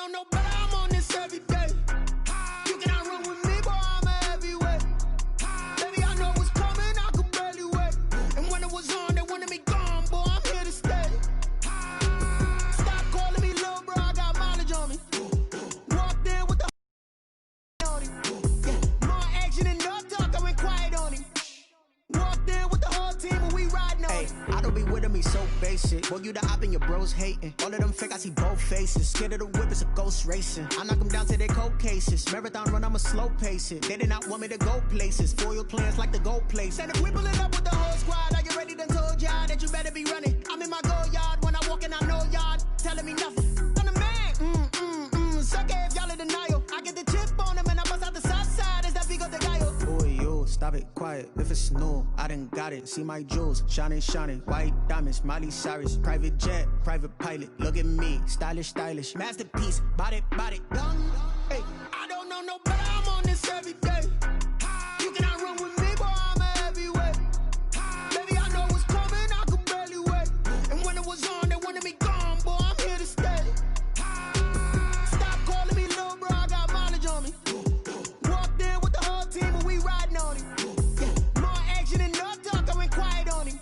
know no better, I'm on this every day. You cannot run with me, boy, I'm a heavyweight. Baby, I know what's coming, I could barely wait. And when it was on, they wanted me gone, boy, I'm here to stay. Stop calling me little bro, I got mileage on me. Walked in with the on him. Yeah, more action and no talk, I went quiet on him. Walked in with the whole team and we riding on him. I don't be with me so basic. Boy, you the op and your bros hating. All of them fake, I see both faces. Scared of the whip, it's a ghost racing. I knock them down to their cold cases. Marathon run, I'ma slow pace it. They did not want me to go places. Foil plans like the gold place. And if we pulling up with the whole squad, are you ready? Done told y'all that you better be running. I'm in my go yard when I walk in, I know y'all telling me nothing. I'm the man. Suck it if y'all in denial. I get the chip on him and I bust out the south side. Is that Vigo the guy? Boy, you stop it, quiet. If it's new, I done got it. See my jewels, shining, shining. White diamonds, Miley Cyrus. Private jet, private pilot. Look at me, stylish, stylish. Masterpiece, body, done. Hey, I don't know no better, I'm on this every day. You cannot run with me, boy, I'm a heavyweight. Baby, I know what's coming, I could barely wait. And when it was on, they wanted me gone, boy, I'm here to stay. Stop calling me little bro, I got mileage on me. Walked in with the whole team and we riding on him. Yeah, more action and no talk, I went quiet on him.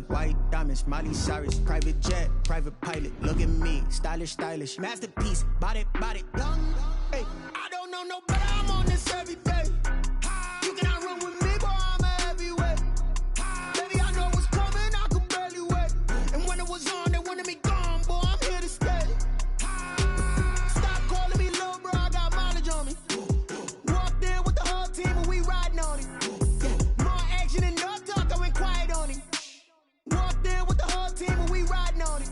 white diamonds, Miley Cyrus. Private jet, private pilot. Look at me, stylish, stylish. Masterpiece, body, done. Hey, I don't know no better, I'm on this every day. You cannot run with me, boy, I'm a heavyweight. Baby, I know what's coming, I could barely wait. And when it was on, they wanted me gone, boy, I'm here to stay. Stop calling me little bro, I got mileage on me. Walked in with the whole team and we riding on him. Yeah, more action and no talk, I went quiet on him. Walked in with the whole team and we riding on him.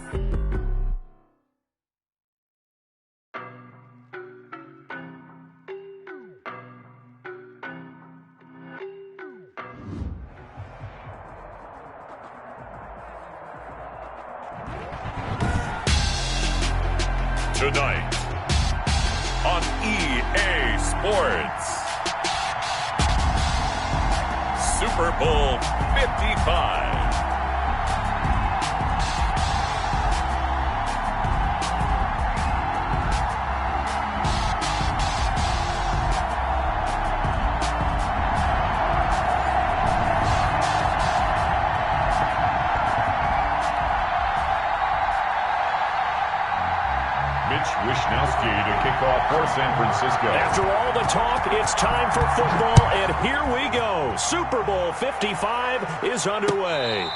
Tonight on EA Sports, Super Bowl 55. Wishnowsky to kick off for San Francisco. After all the talk, it's time for football, and here we go. Super Bowl 55 is underway.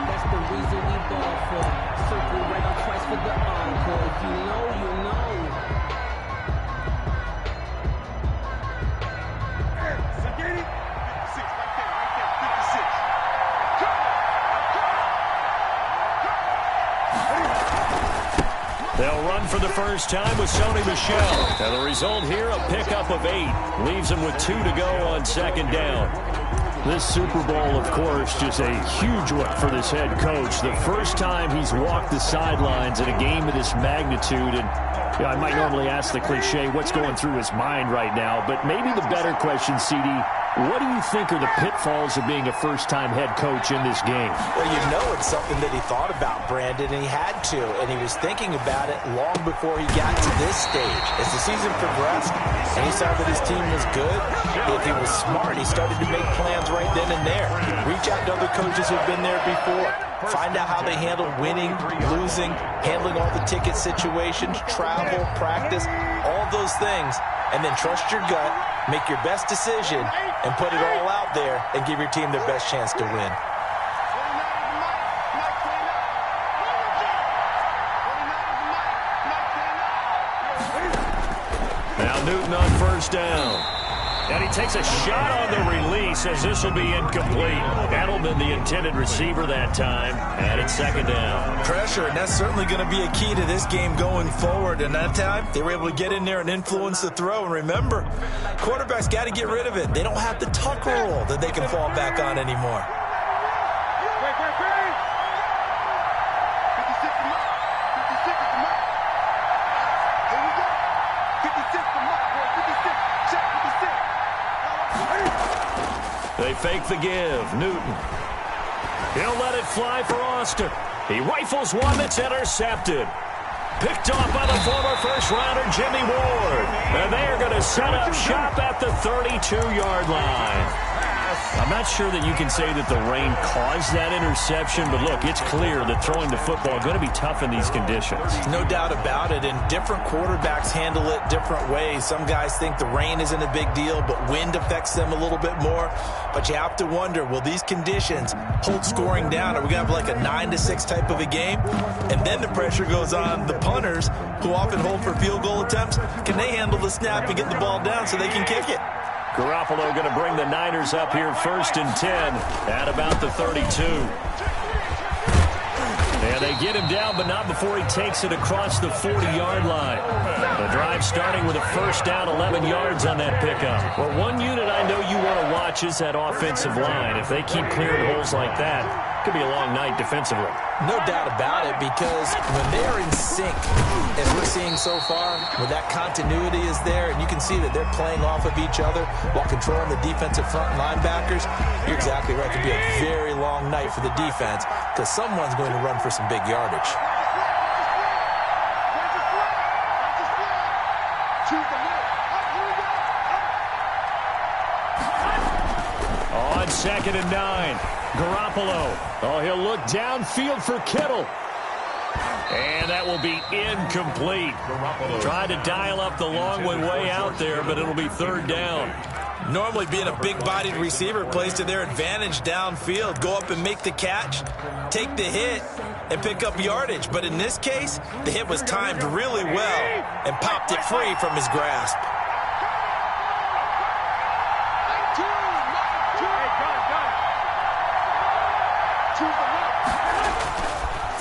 That's the reason we ball for. Circle right on twice for the encore. If you know, you know. They'll run for the first time with Sony Michel. And the result here, a pickup of 8. Leaves them with 2 to go on second down. This Super Bowl, of course, just a huge one for this head coach. The first time he's walked the sidelines in a game of this magnitude. And you know, I might normally ask the cliche, what's going through his mind right now? But maybe the better question, CD, what do you think are the pitfalls of being a first-time head coach in this game? Well, you know it's something that he thought about, Brandon, and he had to. And he was thinking about it long before he got to this stage. As the season progressed and he saw that his team was good, if he was smart, he started to make plans right then and there. Reach out to other coaches who've been there before. Find out how they handle winning, losing, handling all the ticket situations, travel, practice, all those things. And then trust your gut, make your best decision, and put it all out there and give your team their best chance to win. Now Now Newton on first down. And he takes a shot on the release as this will be incomplete. Edelman, the intended receiver that time, and it's second down. Pressure, and that's certainly going to be a key to this game going forward. And that time, they were able to get in there and influence the throw. And remember, quarterbacks got to get rid of it. They don't have the tuck rule that they can fall back on anymore. They fake the give. Newton. He'll let it fly for Austin. He rifles one that's intercepted. Picked off by the former first-rounder Jimmy Ward. And they are going to set up shop at the 32-yard line. I'm not sure that you can say that the rain caused that interception, but look, it's clear that throwing the football is going to be tough in these conditions. No doubt about it, and different quarterbacks handle it different ways. Some guys think the rain isn't a big deal, but wind affects them a little bit more. But you have to wonder, will these conditions hold scoring down? Are we going to have like a 9-6 type of a game? And then the pressure goes on the punters, who often hold for field goal attempts. Can they handle the snap and get the ball down so they can kick it? Garoppolo going to bring the Niners up here 1st and 10 at about the 32. And they get him down, but not before he takes it across the 40-yard line. The drive starting with a first down, 11 yards on that pickup. Well, one unit I know you want to watch is that offensive line. If they keep clearing holes like that, it could be a long night defensively. No doubt about it, because when they're in sync, as we're seeing so far, where that continuity is there, and you can see that they're playing off of each other while controlling the defensive front linebackers, you're exactly right. It could be a very long night for the defense, because someone's going to run for some big yardage. On 2nd and 9. Garoppolo. Oh, he'll look downfield for Kittle. And that will be incomplete. Tried to dial up the long one way out there, but it'll be 3rd down. Normally being a big-bodied receiver plays to their advantage downfield. Go up and make the catch, take the hit, and pick up yardage. But in this case, the hit was timed really well and popped it free from his grasp.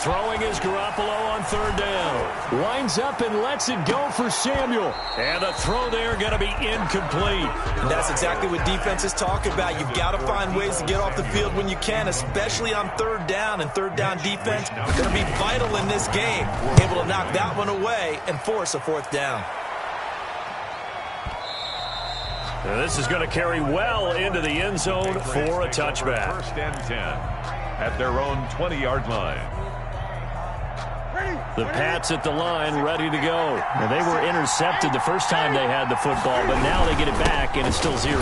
Throwing is Garoppolo on 3rd down. Winds up and lets it go for Samuel. And the throw there going to be incomplete. And that's exactly what defenses talk about. You've got to find ways to get off the field when you can, especially on 3rd down. And 3rd down defense going to be vital in this game. Able to knock that one away and force a 4th down. And this is going to carry well into the end zone for a touchback. 1st and 10 at their own 20-yard line. The Pats at the line, ready to go. And they were intercepted the first time they had the football, but now they get it back, and it's still 0-0.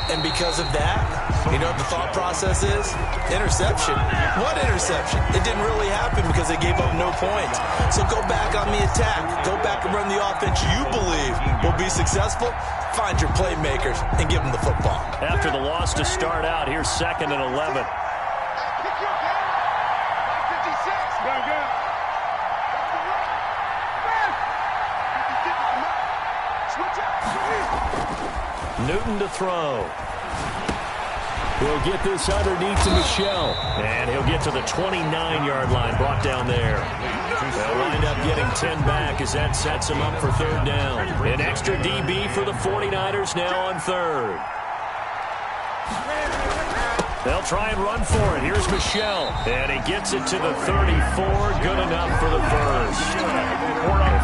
And because of that, you know what the thought process is? Interception. What interception? It didn't really happen because they gave up no points. So go back on the attack. Go back and run the offense you believe will be successful. Find your playmakers and give them the football. After the loss to start out, here's 2nd and 11. Newton to throw. He'll get this underneath to Michel. And he'll get to the 29-yard line, brought down there. They'll wind up getting 10 back as that sets him up for 3rd down. An extra DB for the 49ers now on 3rd. They'll try and run for it. Here's Michel. And he gets it to the 34. Good enough for the first.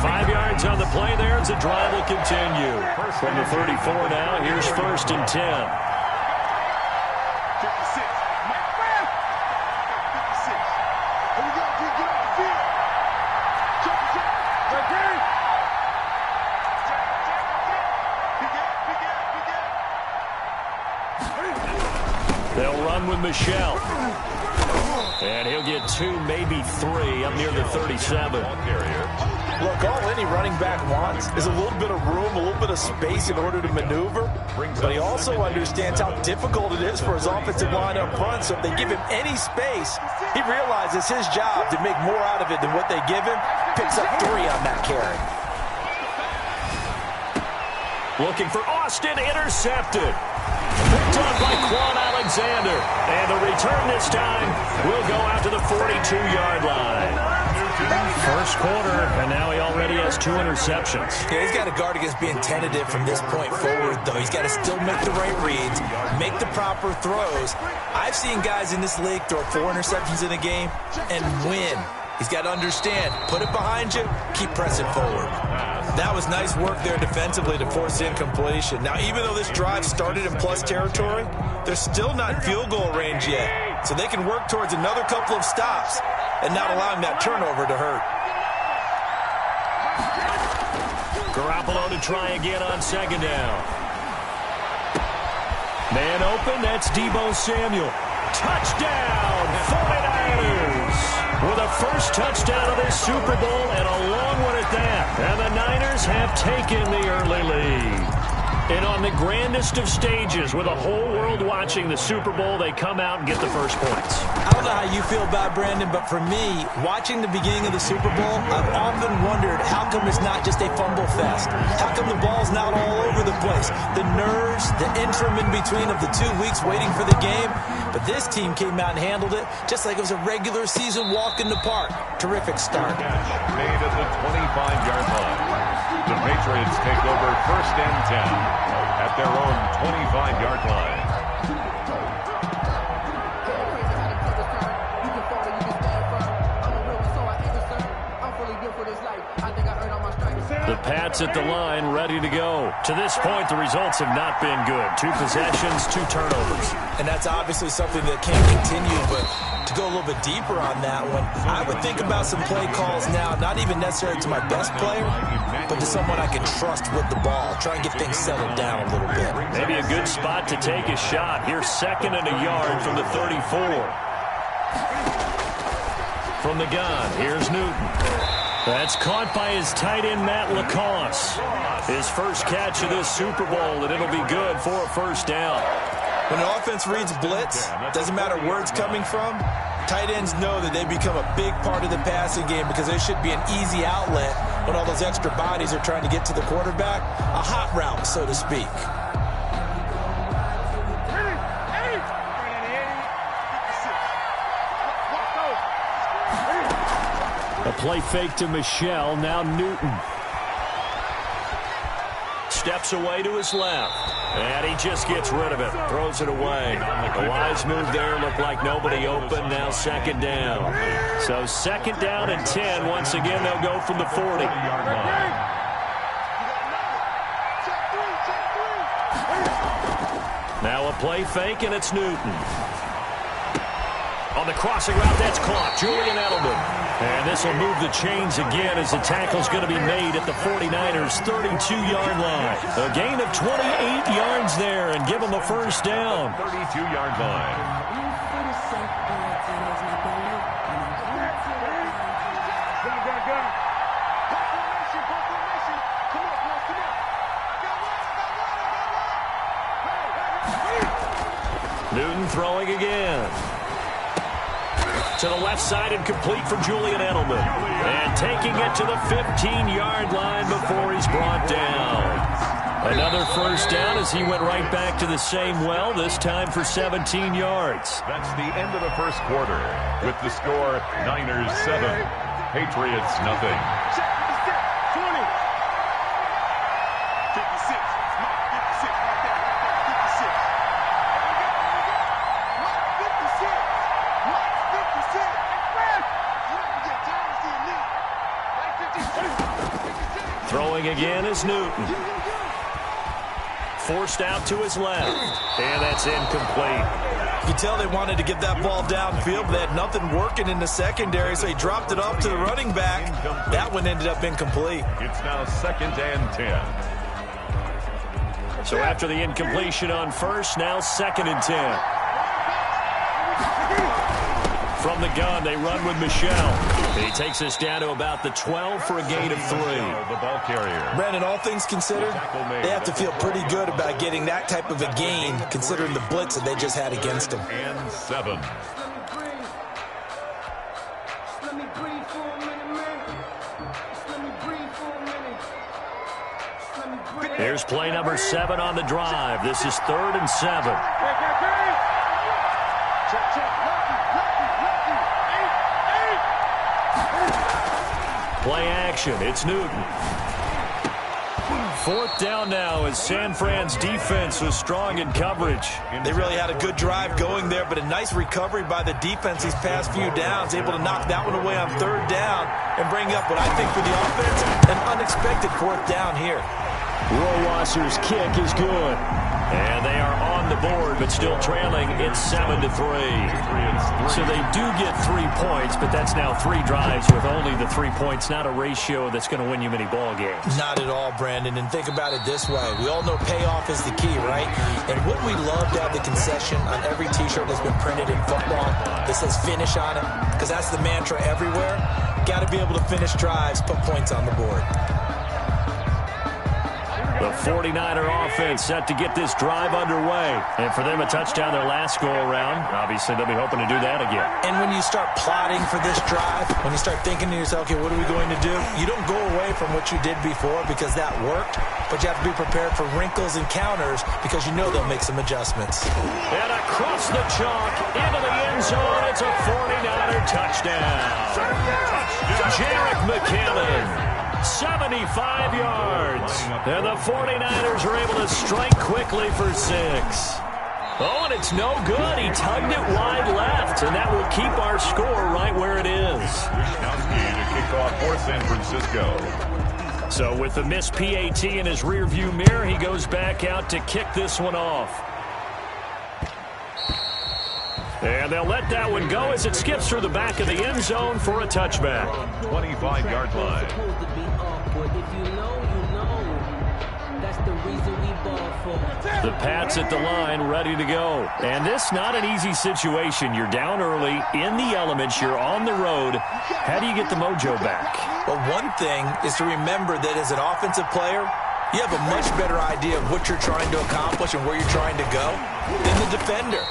5 yards on the play there as the drive will continue. From the 34 now, here's 1st and 10. They'll run with Michel. And he'll get 2, maybe 3, up near the 37. Look, all any running back wants is a little bit of room, a little bit of space in order to maneuver. But he also understands how difficult it is for his offensive line up front. So if they give him any space, he realizes his job to make more out of it than what they give him. Picks up 3 on that carry. Looking for Austin, intercepted. Picked up by Quan Alexander. And the return this time will go out to the 42-yard line. First quarter, and now he already has 2 interceptions. Yeah, he's got to guard against being tentative from this point forward, though. He's got to still make the right reads, make the proper throws. I've seen guys in this league throw 4 interceptions in a game and win. He's got to understand, put it behind you, keep pressing forward. That was nice work there defensively to force incompletion. Now, even though this drive started in plus territory, they're still not in field goal range yet. So they can work towards another couple of stops and not allowing that turnover to hurt. Garoppolo to try again on second down. Man open, that's Deebo Samuel. Touchdown, 49ers! With a first touchdown of this Super Bowl and a long one at that. And the Niners have taken the early lead. And on the grandest of stages, with the whole world watching the Super Bowl, they come out and get the first points. I don't know how you feel about it, Brandon, but for me, watching the beginning of the Super Bowl, I've often wondered how come it's not just a fumble fest? How come the ball's not all over the place? The nerves, the interim in between of the 2 weeks waiting for the game. But this team came out and handled it just like it was a regular season walk in the park. Terrific start. Made at the 25-yard line. The Patriots take over 1st and 10 at their own 25-yard line. The Pats at the line, ready to go. To this point, the results have not been good. 2 possessions, 2 turnovers. And that's obviously something that can't continue, but to go a little bit deeper on that one, I would think about some play calls now, not even necessarily to my best player, but to someone I can trust with the ball. Try and get things settled down a little bit. Maybe a good spot to take a shot. Here's 2nd and a yard from the 34. From the gun, here's Newton. That's caught by his tight end, Matt LaCosse. His first catch of this Super Bowl, and it'll be good for a first down. When an offense reads blitz, doesn't matter where it's coming from, tight ends know that they become a big part of the passing game because there should be an easy outlet when all those extra bodies are trying to get to the quarterback. A hot route, so to speak. A play fake to Michelle, now Newton. Steps away to his left. And he just gets rid of it. Throws it away. A wise move there. Looked like nobody open. Now 2nd down. So 2nd down and 10. Once again, they'll go from the 40. Now a play fake, and it's Newton. On the crossing route, that's caught. Julian Edelman. And this will move the chains again as the tackle's going to be made at the 49ers' 32-yard line. A gain of 28 yards there and give them a first down. 32-yard line. Newton throwing again. To the left side and complete for Julian Edelman. And taking it to the 15-yard line before he's brought down. Another first down as he went right back to the same well, this time for 17 yards. That's the end of the first quarter with the score Niners 7, Patriots nothing. Throwing again is Newton. Forced out to his left. And that's incomplete. You can tell they wanted to get that ball downfield, but they had nothing working in the secondary, so he dropped it off to the running back. That one ended up incomplete. It's now 2nd and 10. So after the incompletion on first, now 2nd and 10. From the gun, they run with Michelle. He takes us down to about the 12 for a gain of 3. The ball carrier. Brandon, all things considered, they have to feel pretty good about getting that type of a gain, considering the blitz that they just had against them. And 7. Let me breathe for a minute, man. Let me breathe for a minute. Let me breathe. Here's play number 7 on the drive. This is 3rd and 7. Play action. It's Newton. 4th down now as San Fran's defense was strong in coverage. They really had a good drive going there, but a nice recovery by the defense these past few downs, able to knock that one away on 3rd down and bring up what I think for the offense, an unexpected 4th down here. Rowasser's kick is good. And they are on the board, but still trailing. It's 7-3. So they do get 3 points, but that's now 3 drives with only the 3 points, not a ratio that's going to win you many ball games. Not at all, Brandon. And think about it this way. We all know payoff is the key, right? And wouldn't we love to have the concession on every T-shirt that's been printed in football that says finish on it? Because that's the mantra everywhere. Got to be able to finish drives, put points on the board. The 49er offense set to get this drive underway. And for them, a touchdown their last go-around. Obviously, they'll be hoping to do that again. And when you start plotting for this drive, when you start thinking to yourself, okay, what are we going to do? You don't go away from what you did before because that worked, but you have to be prepared for wrinkles and counters because you know they'll make some adjustments. And across the chalk, into the end zone, it's a 49er touchdown. Jerick McKinnon. 75 yards. And the 49ers are able to strike quickly for 6. Oh, and it's no good. He tugged it wide left, and that will keep our score right where it is. To kick off for San Francisco. So with the missed PAT in his rearview mirror, he goes back out to kick this one off. And they'll let that one go as it skips through the back of the end zone for a touchback. 25-yard line. The Pats at the line, ready to go. And this not an easy situation. You're down early, in the elements, you're on the road. How do you get the mojo back? Well, one thing is to remember that as an offensive player, you have a much better idea of what you're trying to accomplish and where you're trying to go than the defender.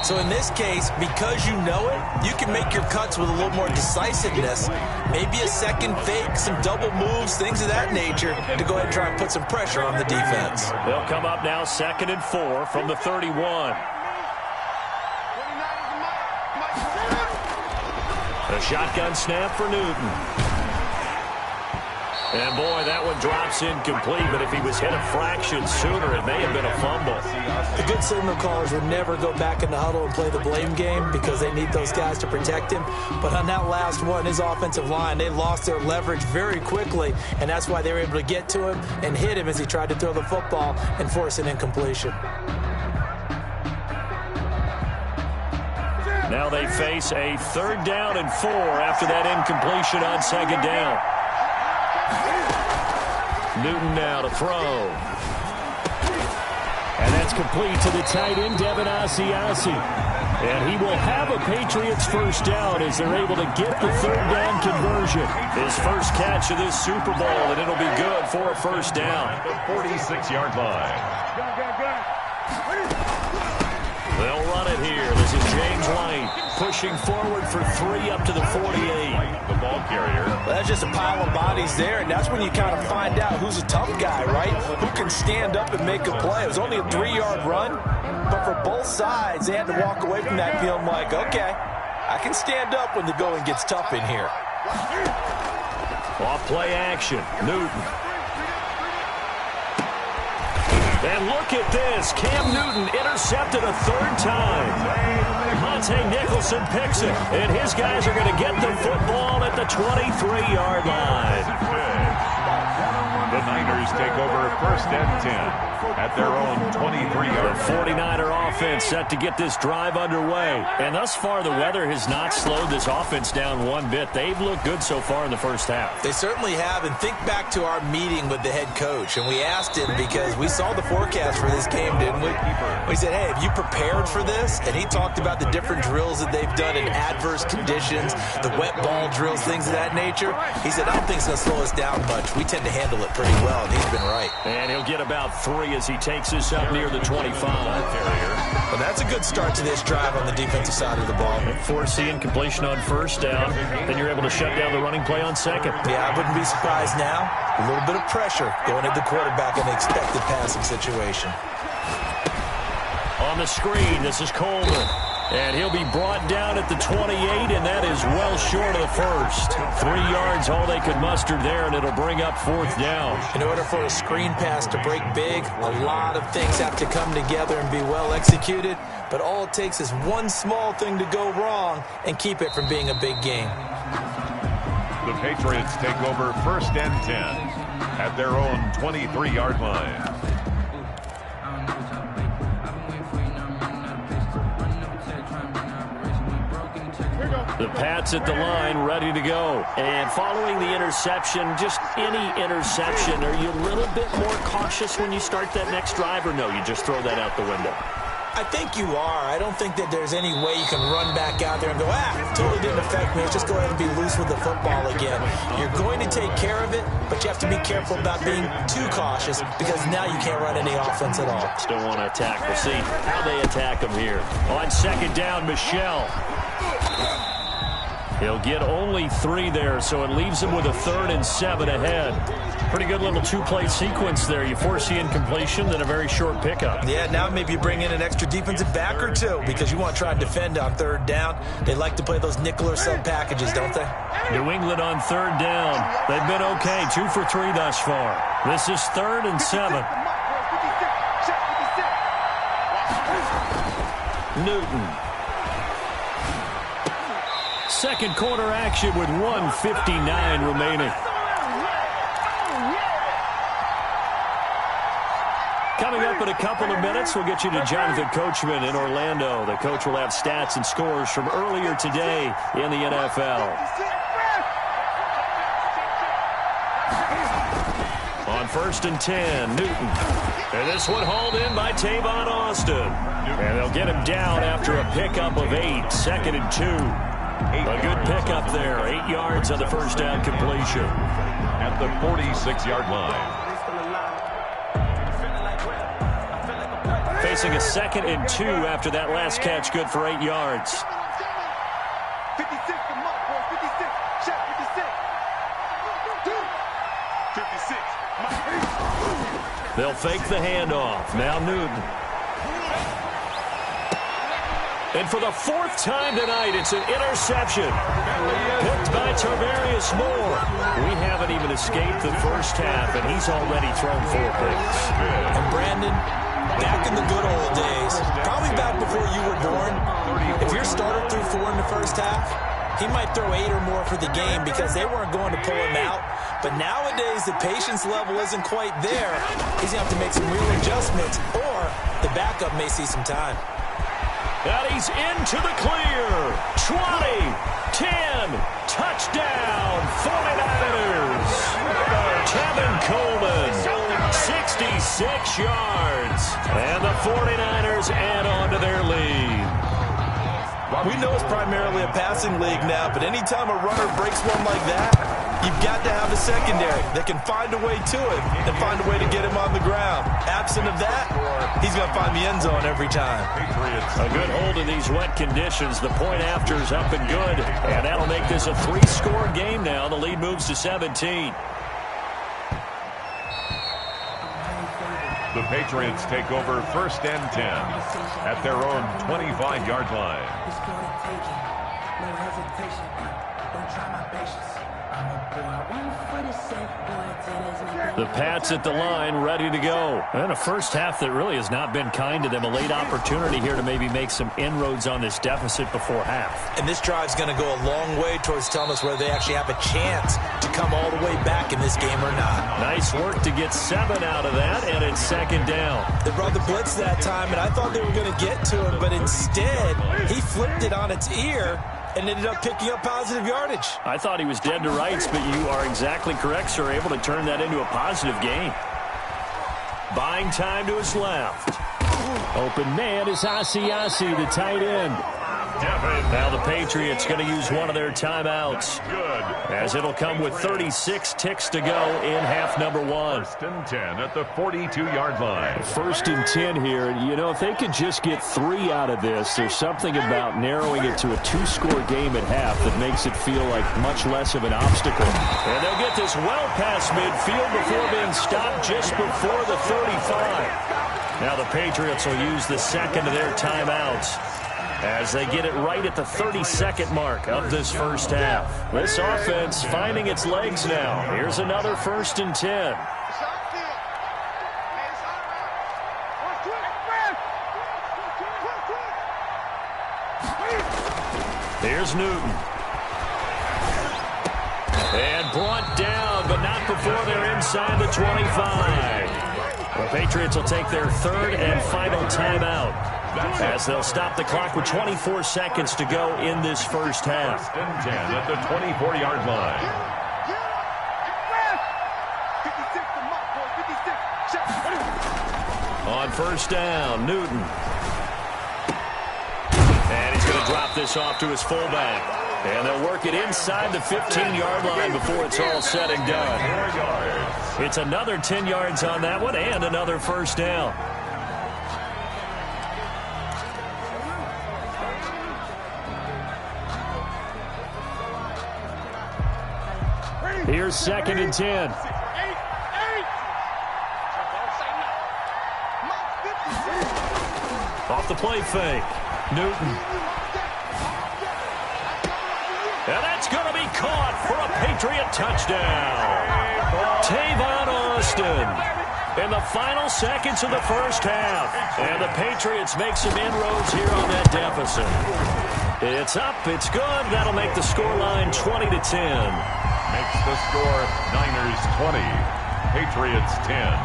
So in this case, because you know it, you can make your cuts with a little more decisiveness, maybe a second fake, some double moves, things of that nature, to go ahead and try and put some pressure on the defense. They'll come up now 2nd and 4 from the 31. A shotgun snap for Newton. And, boy, that one drops incomplete, but if he was hit a fraction sooner, it may have been a fumble. The good signal callers would never go back in the huddle and play the blame game because they need those guys to protect him. But on that last one, his offensive line, they lost their leverage very quickly, and that's why they were able to get to him and hit him as he tried to throw the football and force an incompletion. Now they face a 3rd down and 4 after that incompletion on 2nd down. Newton now to throw. And that's complete to the tight end, Devin Asiasi. And he will have a Patriots first down as they're able to get the 3rd down conversion. His first catch of this Super Bowl, and it'll be good for a first down. 46-yard line. They'll run it here. This is James White pushing forward for 3 up to the 48. The ball carrier. Well, that's just a pile of bodies there, and that's when you kind of find out who's a tough guy, right? Who can stand up and make a play. It was only a 3-yard run, but for both sides, they had to walk away from that feeling like, okay, I can stand up when the going gets tough in here. Off play action, Newton. And look at this. Cam Newton intercepted a 3rd time. Monte Nicholson picks it, and his guys are going to get the football at the 23-yard line. The Niners take over 1st and 10 at their own 23-yard. The 49er offense set to get this drive underway. And thus far, the weather has not slowed this offense down one bit. They've looked good so far in the first half. They certainly have. And think back to our meeting with the head coach. And we asked him because we saw the forecast for this game, didn't we? We said, hey, have you prepared for this? And he talked about the different drills that they've done in adverse conditions, the wet ball drills, things of that nature. He said, I don't think it's going to slow us down much. We tend to handle it pretty well, and he's been right. And he'll get about 3 carry as he takes this up near the 25. Well, that's a good start to this drive on the defensive side of the ball. Forcing completion on first down. Then you're able to shut down the running play on second. Yeah, I wouldn't be surprised now. A little bit of pressure going at the quarterback in the expected passing situation. On the screen, this is Coleman. And he'll be brought down at the 28, and that is well short of the first. 3 yards, all they could muster there, and it'll bring up fourth down. In order for a screen pass to break big, a lot of things have to come together and be well executed, but all it takes is one small thing to go wrong and keep it from being a big game. The Patriots take over first and 10 at their own 23-yard line. The Pats at the line, ready to go. And following the interception, just any interception, are you a little bit more cautious when you start that next drive, or no, you just throw that out the window? I think you are. I don't think that there's any way you can run back out there and go, totally didn't affect me. Let's just go ahead and be loose with the football again. You're going to take care of it, but you have to be careful about being too cautious because now you can't run any offense at all. Still want to attack. We'll see how they attack him here. On second down, Michel. He'll get only 3 there, so it leaves him with a 3rd and 7 ahead. Pretty good little two-play sequence there. You force the incompletion, then a very short pickup. Yeah, now maybe you bring in an extra defensive back or two because you want to try and defend on 3rd down. They like to play those nickel or sub packages, don't they? New England on 3rd down. They've been okay, 2 for 3 thus far. This is 3rd and 7. Newton. Second quarter action with 1:59 remaining. Coming up in a couple of minutes, we'll get you to Jonathan Coachman in Orlando. The coach will have stats and scores from earlier today in the NFL. On 1st and 10, Newton. And this one hauled in by Tavon Austin. And they'll get him down after a pickup of 8, 2nd and 2. A good pickup there, 8 yards on the first down completion. At the 46-yard line. Facing a 2nd and 2 after that last catch, good for 8 yards. 56, come on, boys, 56, check, 56. 56. They'll fake the handoff. Now Newton. And for the 4th time tonight, it's an interception. Picked by Tarvarius Moore. We haven't even escaped the first half, and he's already thrown 4 picks. And Brandon, back in the good old days, probably back before you were born, if your starter threw 4 in the first half, he might throw 8 or more for the game because they weren't going to pull him out. But nowadays, the patience level isn't quite there. He's going to have to make some real adjustments, or the backup may see some time. And he's into the clear. 20, 10, touchdown, 49ers. Kevin Coleman, 66 yards. And the 49ers add on to their lead. We know it's primarily a passing league now, but anytime a runner breaks one like that, you've got to have a secondary that can find a way to it and find a way to get him on the ground. Absent of that, he's going to find the end zone every time. A good hold in these wet conditions. The point after is up and good, and that'll make this a 3-score game now. The lead moves to 17. The Patriots take over first and 10 at their own 25-yard line. The Pats at the line, ready to go. And a first half that really has not been kind to them. A late opportunity here to maybe make some inroads on this deficit before half. And this drive's going to go a long way towards telling us whether they actually have a chance to come all the way back in this game or not. Nice work to get 7 out of that, and it's 2nd down. They brought the blitz that time, and I thought they were going to get to him, but instead, he flipped it on its ear and ended up picking up positive yardage. I thought he was dead to rights, but you are exactly correct, sir. Able to turn that into a positive gain. Buying time to his left. Open man is iGxCrazyyy, the tight end. Now the Patriots going to use one of their timeouts, as it'll come with 36 ticks to go in half number 1. First and 10 at the 42-yard line. First and 10 here. You know, if they could just get 3 out of this, there's something about narrowing it to a 2-score game at half that makes it feel like much less of an obstacle. And they'll get this well past midfield before being stopped just before the 35. Now the Patriots will use the second of their timeouts as they get it right at the 32nd mark of this first half. This offense finding its legs now. Here's another first and 10. Here's Newton. And brought down, but not before they're inside the 25. The Patriots will take their third and final timeout, as they'll stop the clock with 24 seconds to go in this first half. First and 10 at the 24-yard line. On first down, Newton. And he's going to drop this off to his fullback. And they'll work it inside the 15-yard line before it's all said and done. It's another 10 yards on that one and another first down. Here's second and 10. Off the play fake. Newton. And that's going to be caught for a Patriot touchdown. Tavon Austin in the final seconds of the first half. And the Patriots make some inroads here on that deficit. It's up. It's good. That'll make the scoreline 20-10. Makes the score Niners 20, Patriots 10.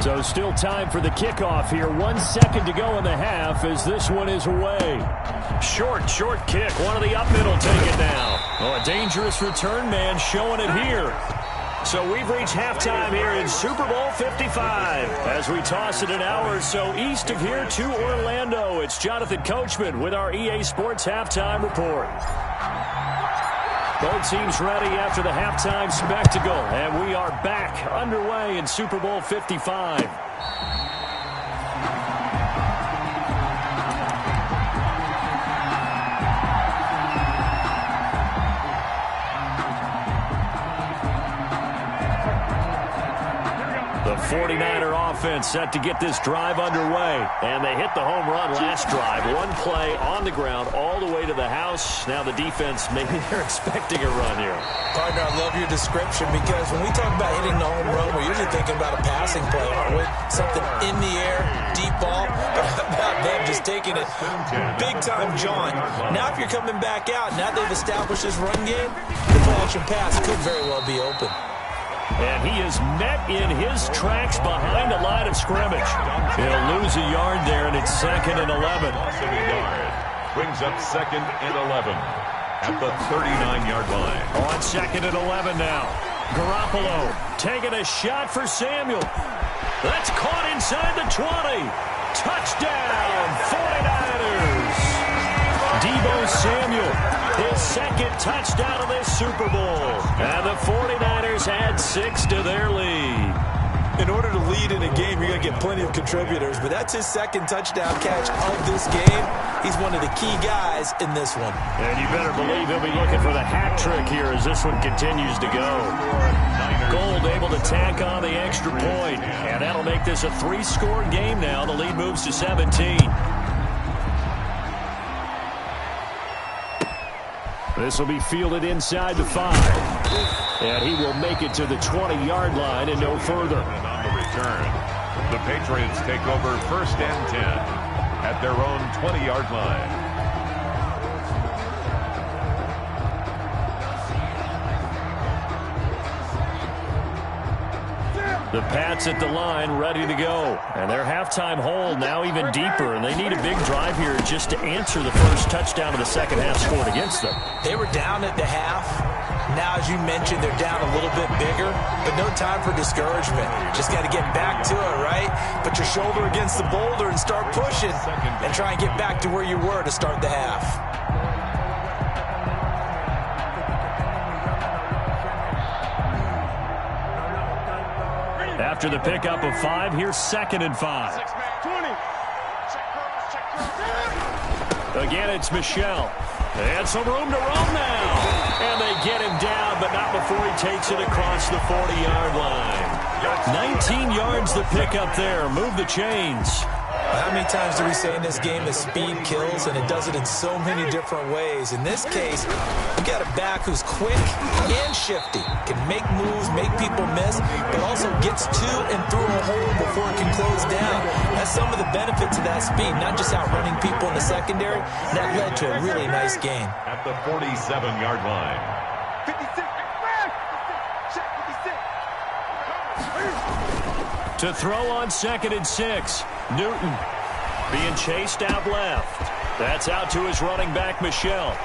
So still time for the kickoff here. 1 second to go in the half as this one is away. Short kick. One of the up middle take it now. Oh, a dangerous return man showing it here. So we've reached halftime here in Super Bowl 55. As we toss it an hour or so east of here to Orlando, it's Jonathan Coachman with our EA Sports Halftime Report. Both teams ready after the halftime spectacle, and we are back underway in Super Bowl 55. The 49er offense set to get this drive underway, and they hit the home run last drive. One play on the ground all the way to the house. Now the defense, maybe they're expecting a run here. Partner, I love your description, because when we talk about hitting the home run, we're usually thinking about a passing play, aren't we? Something in the air, deep ball, but how about them just taking it big-time jaunt. Now if you're coming back out, now they've established this run game, the play-action pass could very well be open. And he is met in his tracks behind the line of scrimmage. He'll lose a yard there, and it's 2nd and 11. Brings up 2nd and 11 at the 39-yard line. On 2nd and 11 now. Garoppolo taking a shot for Samuel. That's caught inside the 20. Touchdown, 49ers. Deebo Samuel, his second touchdown of this Super Bowl. And the 49ers add 6 to their lead. In order to lead in a game, you're going to get plenty of contributors, but that's his second touchdown catch of this game. He's one of the key guys in this one. And you better believe he'll be looking for the hat trick here as this one continues to go. Gold able to tack on the extra point, and that'll make this a 3-score game now. The lead moves to 17. This will be fielded inside the 5. And he will make it to the 20-yard line and no further. And on the return, the Patriots take over 1st and 10 at their own 20-yard line. The Pats at the line, ready to go. And their halftime hole now even deeper, and they need a big drive here just to answer the first touchdown of the second half scored against them. They were down at the half. Now, as you mentioned, they're down a little bit bigger, but no time for discouragement. Just got to get back to it, right? Put your shoulder against the boulder and start pushing and try and get back to where you were to start the half. After the pickup of 5, here's 2nd and 5. Again, it's Michel. And some room to run now. And they get him down, but not before he takes it across the 40-yard line. 19 yards the pickup there. Move the chains. How many times do we say in this game that speed kills, and it does it in so many different ways? In this case, you got a back who's quick and shifty, can make moves, make people miss, but also gets to and through a hole before it can close down. That's some of the benefits of that speed, not just outrunning people in the secondary. That led to a really nice gain. At the 47-yard line. 56. To throw on 2nd and 6. Newton being chased out left. That's out to his running back, Michel.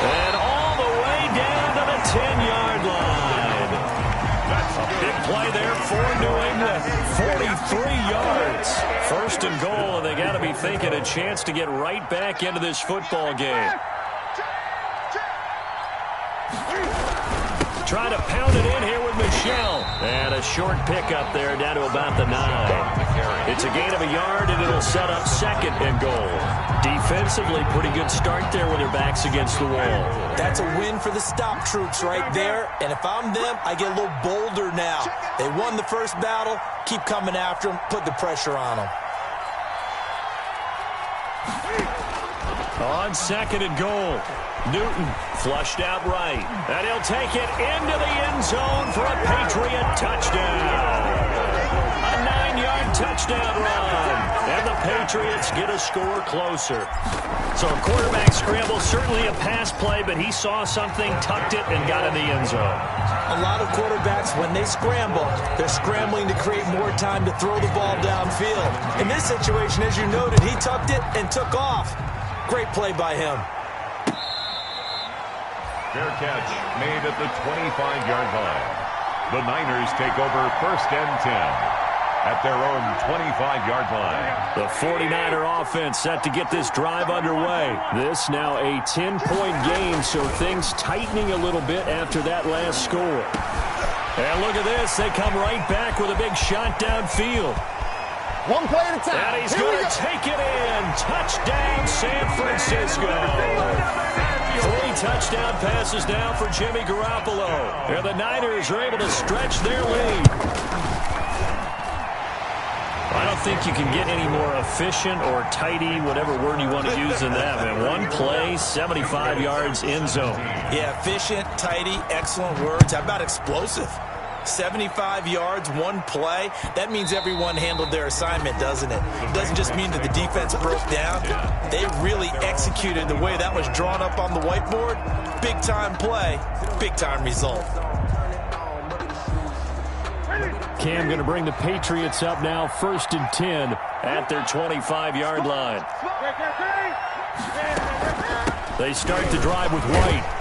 And all the way down to the 10-yard line. A big play there for New England. 43 yards. 1st and goal, and they got to be thinking a chance to get right back into this football game. Try to pound it in here with Michel. And a short pickup there down to about the 9. It's a gain of a yard, and it'll set up 2nd and goal. Defensively, pretty good start there with their backs against the wall. That's a win for the stop troops right there. And if I'm them, I get a little bolder now. They won the first battle. Keep coming after them. Put the pressure on them. On 2nd and goal. Newton flushed out right. And he'll take it into the end zone for a Patriot touchdown. A 9-yard touchdown run. And the Patriots get a score closer. So a quarterback scramble, certainly a pass play, but he saw something, tucked it, and got in the end zone. A lot of quarterbacks, when they scramble, they're scrambling to create more time to throw the ball downfield. In this situation, as you noted, he tucked it and took off. Great play by him. Fair catch made at the 25-yard line. The Niners take over 1st and 10 at their own 25-yard line. The 49er offense set to get this drive underway. This now a 10-point game, so things tightening a little bit after that last score. And look at this. They come right back with a big shot downfield. One play at a time. And he's going to take it in. Touchdown, San Francisco. 3 touchdown passes now for Jimmy Garoppolo. And the Niners are able to stretch their lead. I don't think you can get any more efficient or tidy, whatever word you want to use in that. Man, one play, 75 yards, end zone. Yeah, efficient, tidy, excellent words. How about explosive? 75 yards, one play. That means everyone handled their assignment, doesn't it? It doesn't just mean that the defense broke down. They really executed the way that was drawn up on the whiteboard. Big-time play, big-time result. Cam going to bring the Patriots up now, 1st and 10 at their 25-yard line. They start the drive with White.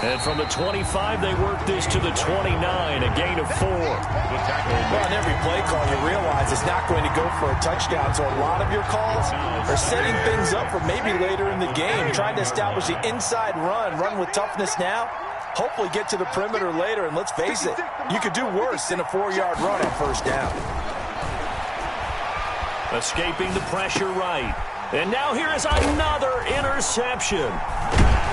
And from the 25, they work this to the 29, a gain of 4. Well, on every play call, you realize it's not going to go for a touchdown. So a lot of your calls are setting things up for maybe later in the game, trying to establish the inside run with toughness now, hopefully get to the perimeter later. And let's face it, you could do worse than a 4-yard run on 1st down. Escaping the pressure right. And now here is another interception.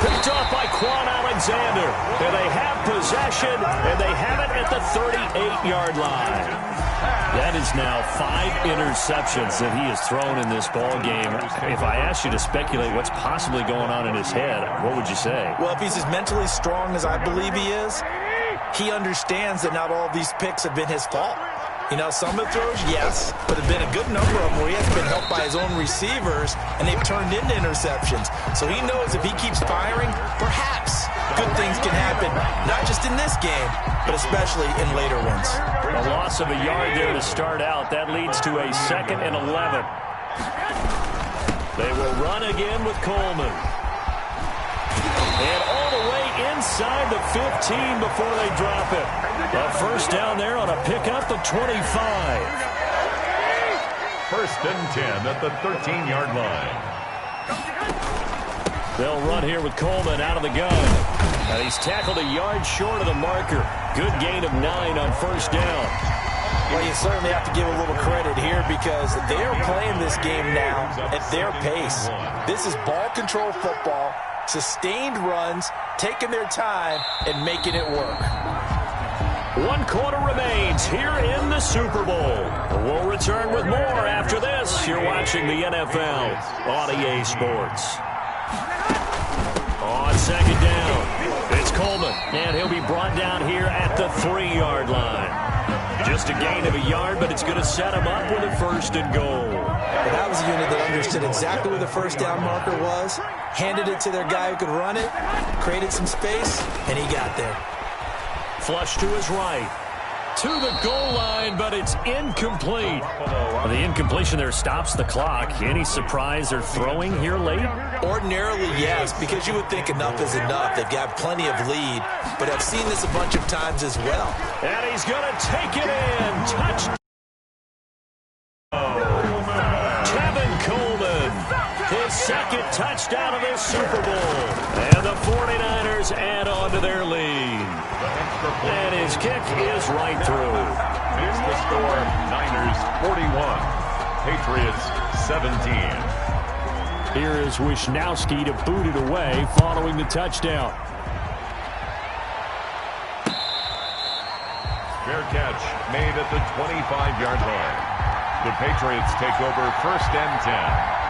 Picked off by Quan Alexander. And they have possession, and they have it at the 38-yard line. That is now 5 interceptions that he has thrown in this ball game. If I asked you to speculate what's possibly going on in his head, what would you say? Well, if he's as mentally strong as I believe he is, he understands that not all of these picks have been his fault. You know, some of the throws, yes, but there have been a good number of them where he has been helped by his own receivers, and they've turned into interceptions. So he knows if he keeps firing, perhaps good things can happen, not just in this game, but especially in later ones. A loss of a yard there to start out. That leads to a 2nd and 11. They will run again with Coleman. And all the way inside the 15 before they drop it. A first down there on a pickup of 25. First and 10 at the 13-yard line. They'll run here with Coleman out of the gun. And he's tackled a yard short of the marker. Good gain of 9 on first down. Well, you certainly have to give a little credit here because they're playing this game now at their pace. This is ball control football, sustained runs, taking their time, and making it work. 1 quarter remains here in the Super Bowl. We'll return with more after this. You're watching the NFL on EA Sports. On second down, it's Coleman, and he'll be brought down here at the 3-yard line. Just a gain of a yard, but it's going to set him up with a first and goal. Well, that was a unit that understood exactly where the first down marker was, handed it to their guy who could run it, created some space, and he got there. Flush to his right. To the goal line, but it's incomplete. The incompletion there stops the clock. Any surprise they're throwing here late? Ordinarily, yes, because you would think enough is enough. They've got plenty of lead, but I've seen this a bunch of times as well. And he's going to take it in. Touchdown. Kevin Coleman, his second touchdown of this Super Bowl. And the 49ers add on to their lead. And his kick is right through. Here's the score, Niners 41, Patriots 17. Here is Wisnowski to boot it away following the touchdown. Fair catch made at the 25-yard line. The Patriots take over first and 10.